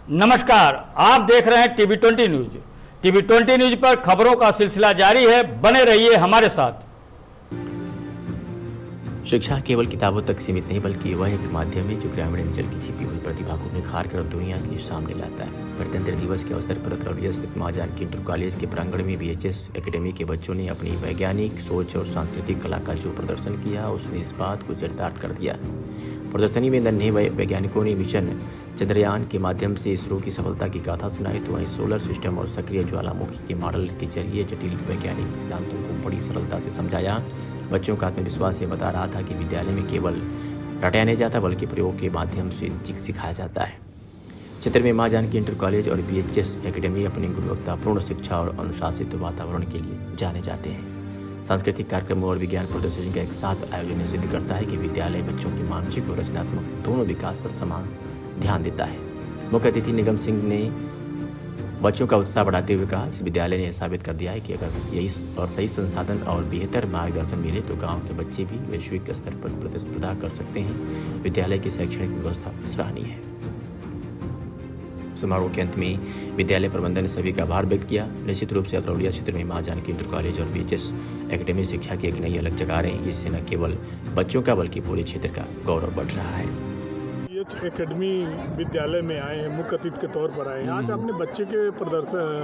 नमस्कार, आप देख रहे हैं टीवी 20 न्यूज। टीवी 20 न्यूज पर खबरों का सिलसिला जारी है, बने रहिए हमारे साथ। शिक्षा केवल किताबों तक सीमित नहीं, बल्कि वह एक माध्यम है जो ग्रामीण अंचल की छिपी हुई प्रतिभा को निखार कर दुनिया के सामने लाता है। गणतंत्र दिवस के अवसर पर अतरौलिया स्थित मां जानकी इंटर कॉलेज के प्रांगण में बीएचएस एकेडमी के बच्चों ने अपनी वैज्ञानिक सोच और सांस्कृतिक कला का जो प्रदर्शन किया, उसने इस बात को चरितार्थ कर दिया। प्रदर्शनी में नन्हे वैज्ञानिकों ने मिशन चंद्रयान के माध्यम से इसरो की सफलता की गाथा सुनाई, तो वहीं सोलर सिस्टम और सक्रिय ज्वालामुखी के मॉडल के जरिए जटिल वैज्ञानिक सिद्धांतों को बड़ी सरलता से समझाया। बच्चों का आत्मविश्वास ये बता रहा था कि विद्यालय में केवल रटाया नहीं जाता, बल्कि प्रयोग के माध्यम से सिखाया जाता है। क्षेत्र में मां जानकी इंटर कॉलेज और बीएचएस एकेडमी अपनी गुणवत्तापूर्ण शिक्षा और अनुशासित वातावरण के लिए जाने जाते हैं। सांस्कृतिक कार्यक्रमों और विज्ञान प्रदर्शनी का एक साथ आयोजन सिद्ध करता है कि विद्यालय बच्चों के मानसिक और रचनात्मक दोनों विकास पर समान ध्यान देता है। मुख्य अतिथि निगम सिंह ने बच्चों का उत्साह बढ़ाते हुए कहा, इस विद्यालय ने साबित कर दिया है कि अगर यही और सही संसाधन और बेहतर मार्गदर्शन मिले तो गांव के बच्चे भी वैश्विक स्तर पर प्रतिस्पर्धा कर सकते हैं। विद्यालय की शैक्षणिक व्यवस्था सराहनीय है। समारोह के अंत में विद्यालय प्रबंधन ने सभी का आभार व्यक्त किया। निश्चित रूप से अतरौलिया क्षेत्र में मां जानकी इंटर कॉलेज और बीएचएस एकेडमी शिक्षा की एक नई अलग जगह रहे हैं, जिससे न केवल बच्चों का बल्कि पूरे क्षेत्र का गौरव बढ़ रहा है। एकेडमी विद्यालय में आए हैं, मुख्य अतिथि के तौर पर आए हैं। आज आपने बच्चे के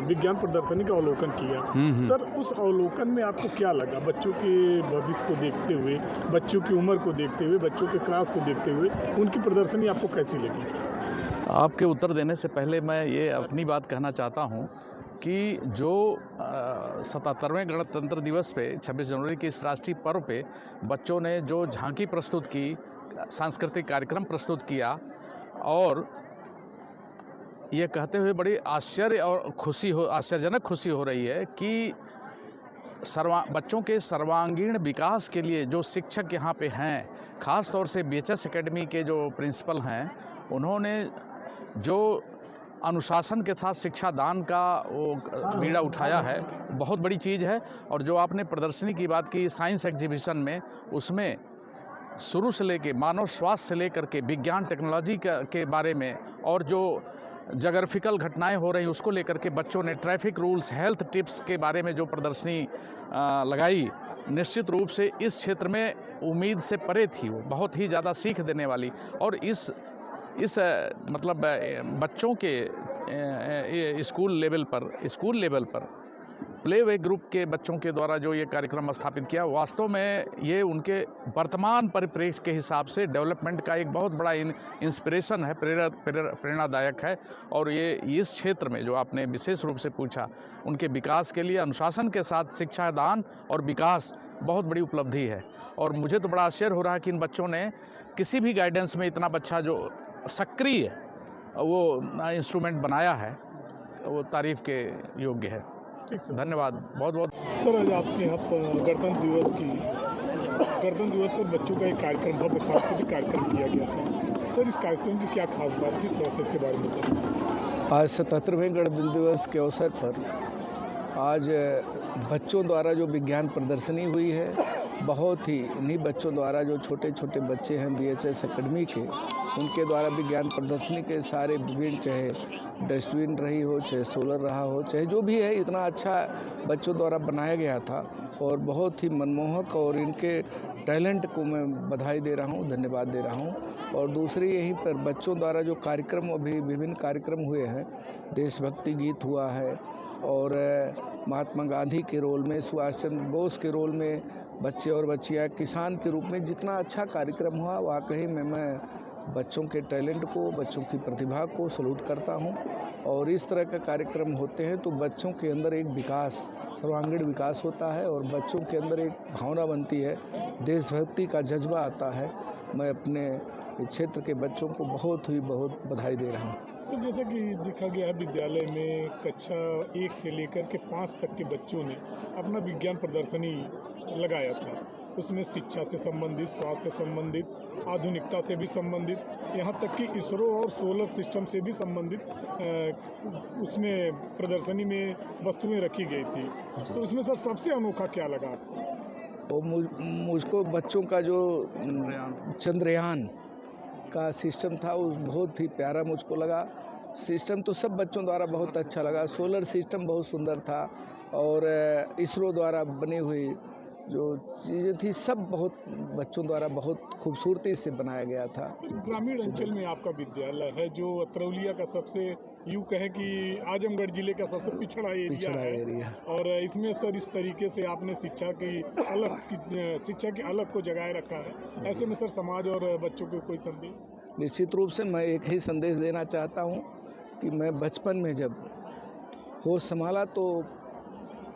विज्ञान प्रदर्शनी का अवलोकन किया। सर, उस अवलोकन में आपको क्या लगा? बच्चों के भविष्य को देखते हुए, बच्चों की उम्र को देखते हुए, बच्चों के क्लास को देखते हुए उनकी प्रदर्शनी आपको कैसी लगी? आपके उत्तर देने से पहले मैं ये अपनी बात कहना चाहता हूँ कि जो 77वें गणतंत्र दिवस पे 26 जनवरी के इस राष्ट्रीय पर्व पे बच्चों ने जो झांकी प्रस्तुत की, सांस्कृतिक कार्यक्रम प्रस्तुत किया, और ये कहते हुए बड़ी आश्चर्यजनक खुशी हो रही है कि बच्चों के सर्वांगीण विकास के लिए जो शिक्षक यहाँ पे हैं, ख़ास तौर से बीएचएस एकेडमी के जो प्रिंसिपल हैं, उन्होंने जो अनुशासन के साथ शिक्षा दान का वो बीड़ा उठाया है, बहुत बड़ी चीज़ है। और जो आपने प्रदर्शनी की बात की साइंस एग्जीबिशन में, उसमें शुरू से लेके मानव स्वास्थ्य से लेकर के विज्ञान टेक्नोलॉजी के बारे में और जो जोग्राफिकल घटनाएं हो रही उसको लेकर के बच्चों ने ट्रैफिक रूल्स, हेल्थ टिप्स के बारे में जो प्रदर्शनी लगाई, निश्चित रूप से इस क्षेत्र में उम्मीद से परे थी। वो बहुत ही ज़्यादा सीख देने वाली, और इस मतलब बच्चों के स्कूल लेवल पर प्ले वे ग्रुप के बच्चों के द्वारा जो ये कार्यक्रम स्थापित किया, वास्तव में ये उनके वर्तमान परिप्रेक्ष्य के हिसाब से डेवलपमेंट का एक बहुत बड़ा इंस्पिरेशन है, प्रेरणादायक है। और ये इस क्षेत्र में जो आपने विशेष रूप से पूछा, उनके विकास के लिए अनुशासन के साथ शिक्षा दान और विकास बहुत बड़ी उपलब्धि है। और मुझे तो बड़ा आश्चर्य हो रहा है कि इन बच्चों ने किसी भी गाइडेंस में इतना बच्चा जो सक्रिय वो इंस्ट्रूमेंट बनाया है, वो तारीफ के योग्य है। धन्यवाद, बहुत बहुत। सर, आज आपके यहाँ पर गणतंत्र दिवस पर बच्चों का एक कार्यक्रम, भव्य सांस्कृतिक कार्यक्रम किया गया था। सर, इस कार्यक्रम की क्या खास बात थी, थोड़ा सा इसके बारे में बताइए। आज 77वें गणतंत्र दिवस के अवसर पर आज बच्चों द्वारा जो विज्ञान प्रदर्शनी हुई है, बहुत ही इन्हीं बच्चों द्वारा, जो छोटे छोटे बच्चे हैं बीएचएस एकेडमी के, उनके द्वारा विज्ञान प्रदर्शनी के सारे विभिन्न, चाहे डस्टबिन रही हो, चाहे सोलर रहा हो, चाहे जो भी है, इतना अच्छा बच्चों द्वारा बनाया गया था और बहुत ही मनमोहक। और इनके टैलेंट को मैं बधाई दे रहा हूँ, धन्यवाद दे रहा हूँ। और दूसरी यहीं पर बच्चों द्वारा जो कार्यक्रम, अभी विभिन्न कार्यक्रम हुए हैं, देशभक्ति गीत हुआ है, और महात्मा गांधी के रोल में, सुभाष चंद्र बोस के रोल में बच्चे और बच्चियाँ किसान के रूप में जितना अच्छा कार्यक्रम हुआ, वाकई में मैं बच्चों के टैलेंट को, बच्चों की प्रतिभा को सैल्यूट करता हूं। और इस तरह का कार्यक्रम होते हैं तो बच्चों के अंदर एक विकास, सर्वांगीण विकास होता है, और बच्चों के अंदर एक भावना बनती है, देशभक्ति का जज्बा आता है। मैं अपने क्षेत्र के बच्चों को बहुत बधाई दे रहा हूँ। तो जैसा कि देखा गया है, विद्यालय में कक्षा 1 से लेकर के 5 तक के बच्चों ने अपना विज्ञान प्रदर्शनी लगाया था। उसमें शिक्षा से संबंधित, स्वास्थ्य से संबंधित, आधुनिकता से भी संबंधित, यहाँ तक कि इसरो और सोलर सिस्टम से भी संबंधित उसमें प्रदर्शनी में वस्तुएं रखी गई थी। तो उसमें सर सबसे अनोखा क्या लगा आपको? और मुझको बच्चों का जो चंद्रयान का सिस्टम था, वो बहुत ही प्यारा मुझको लगा। सिस्टम तो सब बच्चों द्वारा बहुत अच्छा लगा। सोलर सिस्टम बहुत सुंदर था और इसरो द्वारा बनी हुई जो चीज़ें थी सब बहुत बच्चों द्वारा बहुत खूबसूरती से बनाया गया था। ग्रामीण अंचल में आपका विद्यालय है जो अतरौलिया का सबसे यूँ कहे कि आजमगढ़ जिले का सबसे पिछड़ा एरिया है। और इसमें सर इस तरीके से आपने शिक्षा की अलग को जगाए रखा है। ऐसे में सर समाज और बच्चों को कोई संदेश? निश्चित रूप से मैं एक ही संदेश देना चाहता हूँ कि मैं बचपन में जब होश संभाला तो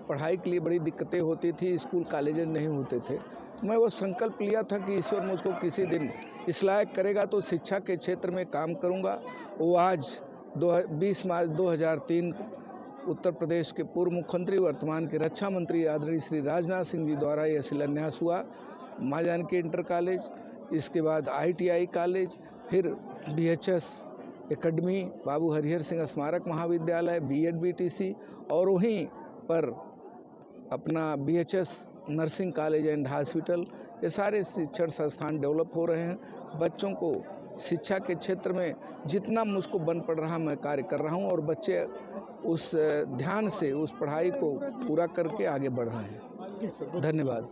पढ़ाई के लिए बड़ी दिक्कतें होती थी, स्कूल कॉलेजेस नहीं होते थे। तो मैं वो संकल्प लिया था कि ईश्वर मुझको किसी दिन इस लायक करेगा तो शिक्षा के क्षेत्र में काम करूँगा। वो आज 20 मार्च 2003 उत्तर प्रदेश के पूर्व मुख्यमंत्री वर्तमान के रक्षा मंत्री आदरणीय श्री राजनाथ सिंह जी द्वारा यह शिलान्यास हुआ। माँ जानकी इंटर कॉलेज, इसके बाद ITI कॉलेज, फिर BHS एकेडमी, बाबू हरिहर सिंह स्मारक महाविद्यालय, B.Ed BTC और वहीं पर अपना BHS nursing college and hospital. ये सारे शिक्षण संस्थान डेवलप हो रहे हैं। बच्चों को शिक्षा के क्षेत्र में जितना मुझको बन पड़ रहा मैं कार्य कर रहा हूँ और बच्चे उस ध्यान से उस पढ़ाई को पूरा करके आगे बढ़ रहे हैं। धन्यवाद।